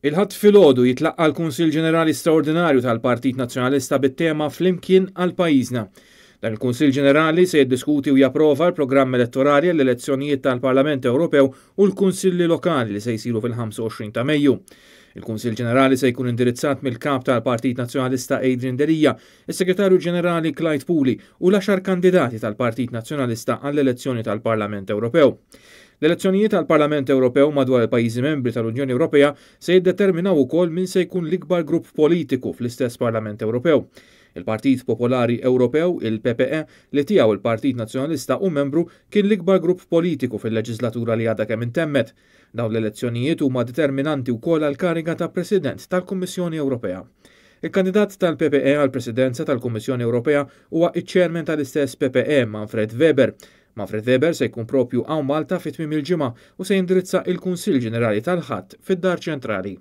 Il-ħadd filgħodu jitlaqqa l-Kunsill Ġenerali Straordinarju tal-Partit Nazzjonalista bit-tema Flimkien għal pajjiżna. Dan il-Kunsill Ġenerali se jiddiskuti u japprova l-programm elettorali għall-elezzjonijiet tal-Parlament Ewropew u l-Kunsilli Lokali li se jsiru fil-25 ta' Mejju. Il-Kunsill Ġenerali se jkun indirizzat mill-kap tal-Partit Nazzjonalista Adrian Derija, is-Segretarju Ġenerali Clyde Pooley u l-10 kandidati tal-Partit Nazzjonalista għall-elezzjoni tal-Parlament Ewropew. L-elezzjonijiet tal-Parlament Ewropew madwar il-pajjiżi membri tal-Unjoni Ewropea se jiddeterminaw ukoll min se jkun l-ikbar grupp politiku fl-istess Parlament Ewropew. Il-Partit Popolari Ewropew, il-PPE, li tiegħu il-Partit Nazzjonalista u membru kien l-ikbar grupp politiku fil-leġislatura li għadha kemm intemmet. Dawn l-elezzjonijiet huma determinanti wkoll għal kariga ta' President tal-Kummissjoni Ewropea. Il-kandidat tal-PPE għal presidenza tal-Kummissjoni Ewropea huwa iċ-ċermen tal-istess PPE Manfred Weber. Manfred Weber se jkun propju hawn Malta fit-tmiem il-ġimgħa u se jindirizza il-Kunsill Ġenerali tal-ħadd fid-Dar Ċentrali.